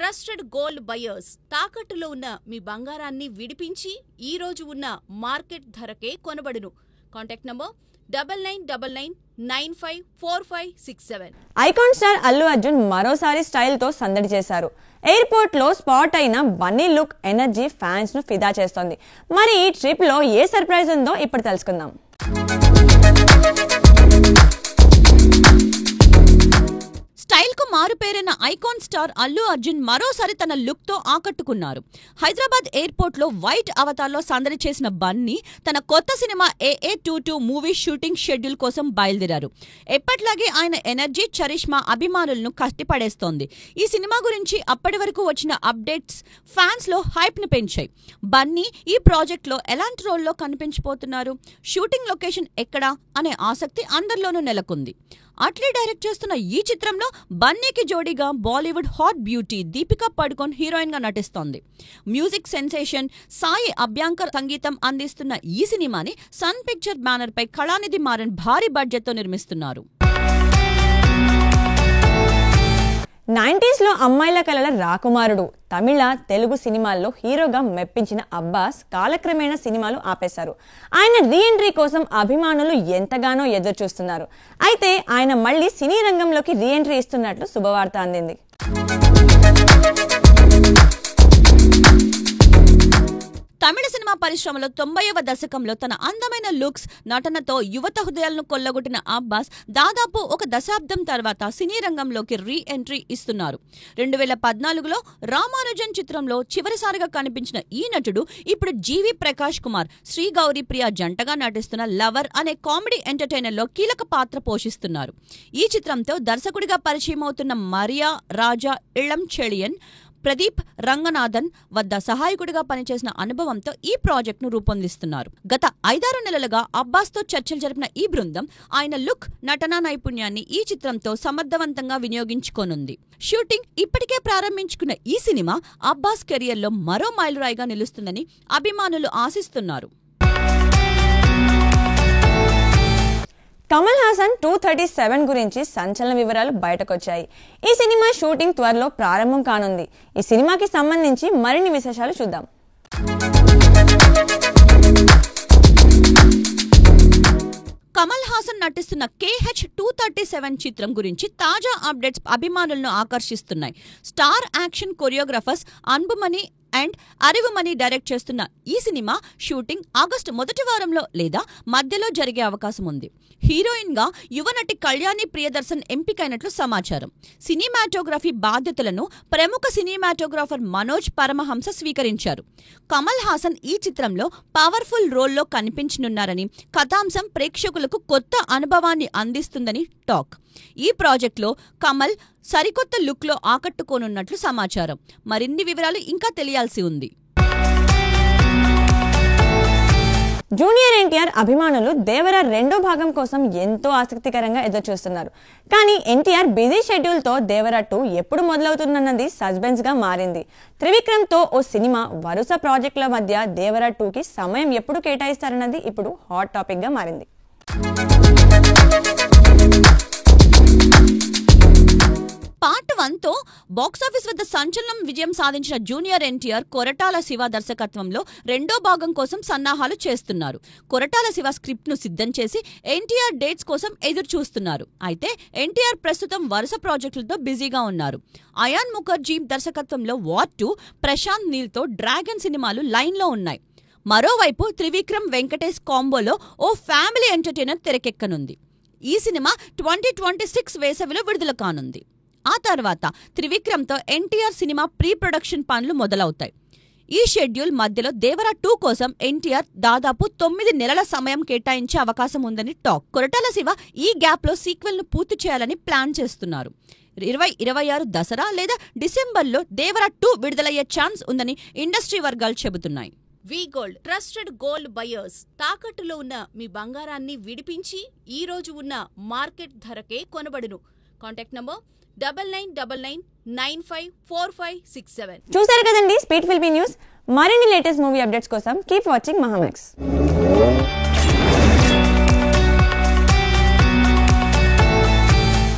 Trusted gold buyers తాకట్టులో ఉన్న మీ బంగారాన్ని విడిపించి ఈ రోజు ఉన్న మార్కెట్ ధరకే కొనబడును. Contact number 9999954567. Icon star Allu Arjun మరోసారి స్టైల్ తో సందడి చేశారు. ఎయిర్పోర్ట్ లో స్పాట్ అయిన బన్నీ లుక్ ఎనర్జీ ఫ్యాన్స్ ను ఫిదా చేస్తోంది. మరి ఈ ట్రిప్ లో ఏ సర్ప్రైజ్ ఉందో ఇప్పుడు తెలుసుకుందాం. స్టైల్ కు మారుపేరైన ఐకాన్ స్టార్ అల్లు అర్జున్ మరోసారి తన లుక్ తో ఆకట్టుకున్నారు. హైదరాబాద్ ఎయిర్పోర్ట్ లో వైట్ అవతార్ లో సందడి చేసిన బన్నీ తన కొత్త cinema AA22 movie shooting schedule కోసం బయలుదేరారు. ఎప్పట్లాగే ఆయన ఎనర్జీ చరిష్మా అభిమానులను కట్టిపడేస్తోంది. ఈ సినిమా గురించి అప్పటి వరకు వచ్చిన అప్డేట్స్ ఫ్యాన్స్ లో హైప్ ని పెంచాయి. బన్నీ ఈ ప్రాజెక్ట్ లో ఎలాంటి రోల్లో కనిపించబోతున్నారు, షూటింగ్ లొకేషన్ ఎక్కడా అనే ఆసక్తి అందరిలోనూ నెలకొంది. అట్లీ డైరెక్ట్ చేస్తున్న ఈ చిత్రంలో బన్నీకి జోడీగా Bollywood hot beauty Deepika పడుకోన్ heroine గా నటిస్తోంది. మ్యూజిక్ సెన్సేషన్ సాయి అభ్యాంకర్ సంగీతం అందిస్తున్న ఈ సినిమాని సన్ పిక్చర్ బ్యానర్ పై కళానిధి మారన్ భారీ బడ్జెట్ తో నిర్మిస్తున్నారు. 90s లో అమ్మాయిల కలల రాకుమారుడు తమిళ తెలుగు సినిమాల్లో హీరోగా మెప్పించిన అబ్బాస్ కాలక్రమేణా సినిమాలు ఆపేశారు. ఆయన రీ ఎంట్రీ కోసం అభిమానులు ఎంతగానో ఎదురు చూస్తున్నారు. అయితే ఆయన మళ్లీ సినీ రంగంలోకి రీ ఎంట్రీ ఇస్తున్నట్లు శుభవార్త అందింది. తమిళ సినిమా పరిశ్రమలో 90వ దశకంలో తన అందమైన లుక్స్, నటనతో యువత హృదయాలను కొల్లగొట్టిన అబ్బాస్ దాదాపు ఒక దశాబ్దం తర్వాత సినీ రంగంలోకి రీ ఎంట్రీ ఇస్తున్నారు. 2014లో రామానుజన్ చిత్రంలో చివరిసారిగా కనిపించిన ఈ నటుడు ఇప్పుడు జీవి ప్రకాష్ కుమార్, శ్రీ గౌరీ ప్రియ జంటగా నటిస్తున్న లవర్ అనే కామెడీ ఎంటర్టైనర్ లో కీలక పాత్ర పోషిస్తున్నారు. ఈ చిత్రంతో దర్శకుడిగా పరిచయం అవుతున్న మరియా రాజా ఇళం చెళియన్ ప్రదీప్ రంగనాథన్ వద్ద సహాయకుడిగా పనిచేసిన అనుభవంతో ఈ ప్రాజెక్ట్ ను రూపొందిస్తున్నారు. గత 5-6 నెలలుగా అబ్బాస్ తో చర్చలు జరిపిన ఈ బృందం ఆయన లుక్, నటనా నైపుణ్యాన్ని ఈ చిత్రంతో సమర్థవంతంగా వినియోగించుకోనుంది. షూటింగ్ ఇప్పటికే ప్రారంభించుకున్న ఈ సినిమా అబ్బాస్ కెరియర్ లో మరో మైలురాయిగా నిలుస్తుందని అభిమానులు ఆశిస్తున్నారు. కమల్ హాసన్ 237 గురించి సంచలన వివరాలు బయటకొచ్చాయి. ఈ సినిమా షూటింగ్ త్వరలో ప్రారంభం కానుంది. ఈ సినిమాకి సంబంధించి మరిన్ని విశేషాలు చూద్దాం. కమల్ హాసన్ నటిస్తున్న KH237 చిత్రం గురించి తాజా అప్డేట్స్ అభిమానులను ఆకర్షిస్తున్నాయి. Star action choreographers Anbumani and Arivumani direct చేస్తున్న ఈ సినిమా షూటింగ్ ఆగస్టు మొదటి వారంలో లేదా మధ్యలో జరిగే అవకాశం ఉంది. హీరోయిన్ గా యువనటి కళ్యాణి ప్రియదర్శన్ ఎంపికైనట్లు సమాచారం. సినిమాటోగ్రఫీ బాధ్యతలను ప్రముఖ సినిమాటోగ్రాఫర్ మనోజ్ పరమహంస స్వీకరించారు. కమల్ హాసన్ ఈ చిత్రంలో పవర్ఫుల్ రోల్లో కనిపించనున్నారని, కథాంశం ప్రేక్షకులకు కొత్త అనుభవాన్ని అందిస్తుందని టాక్. ఈ ప్రాజెక్టులో కమల్ సరికొత్త లుక్ లో ఆకట్టుకోనున్నట్లు సమాచారం. మరిన్ని వివరాలు ఇంకా తెలియాల్సి ఉంది. జూనియర్ ఎన్టీఆర్ అభిమానులు దేవరా 2వ భాగం కోసం ఎంతో ఆసక్తికరంగా ఎదురుచూస్తున్నారు. కానీ ఎన్టీఆర్ బిజీ షెడ్యూల్ తో దేవరా 2 ఎప్పుడు మొదలవుతుందన్నది సస్పెన్స్ గా మారింది. త్రివిక్రమ్ తో ఓ సినిమా, వరుస ప్రాజెక్టుల మధ్య దేవరా 2కి సమయం ఎప్పుడు కేటాయిస్తారన్నది ఇప్పుడు హాట్ టాపిక్ గా మారింది. పార్ట్ 1తో బాక్సాఫీస్ వద్ద సంచలనం విజయం సాధించిన జూనియర్ ఎన్టీఆర్ కొరటాల శివ దర్శకత్వంలో 2వ భాగం కోసం సన్నాహాలు చేస్తున్నారు. కొరటాల శివ స్క్రిప్ట్ ను సిద్ధం చేసి ఎన్టీఆర్ డేట్స్ కోసం ఎదురు చూస్తున్నారు. అయితే ఎన్టీఆర్ ప్రస్తుతం వరుస ప్రాజెక్టులతో బిజీగా ఉన్నారు. అయాన్ ముఖర్జీ దర్శకత్వంలో వార్ 2, ప్రశాంత్ నీల్ తో డ్రాగన్ సినిమాలు లైన్ లో ఉన్నాయి. మరోవైపు త్రివిక్రమ్ వెంకటేష్ కాంబోలో ఓ ఫ్యామిలీ ఎంటర్టైనర్ తెరకెక్కనుంది. ఈ సినిమా 2026 వేసవిలో విడుదల కానుంది. ఆ తర్వాత త్రివిక్రమ్తో ఎన్టీఆర్ సినిమా ప్రీ ప్రొడక్షన్ పనులు మొదలవుతాయి. ఈ షెడ్యూల్ మధ్యలో దేవరా 2 కోసం ఎన్టీఆర్ దాదాపు 9 నెలల సమయం కేటాయించే అవకాశం ఉందని టాక్. కొరటాల శివ ఈ గ్యాప్ లో సీక్వెల్ ను పూర్తి చేయాలని ప్లాన్ చేస్తున్నారు. 2026 దసరా లేదా డిసెంబర్లో దేవరా 2 విడుదలయ్యే ఛాన్స్ ఉందని ఇండస్ట్రీ వర్గాలు చెబుతున్నాయి. వి గోల్డ్ ట్రస్టెడ్ గోల్డ్ బయర్స్ తాకట్టులో ఉన్న మీ బంగారాన్ని విడిపించి ఈ రోజు ఉన్న మార్కెట్ ధరకే కొనబడును. Contact number 9999954567. చూసారు కదండి స్పీడ్ ఫిల్మీ న్యూస్. మరిన్ని లేటెస్ట్ మూవీ అప్డేట్స్ కోసం కీప్ వాచింగ్ మహామాక్స్.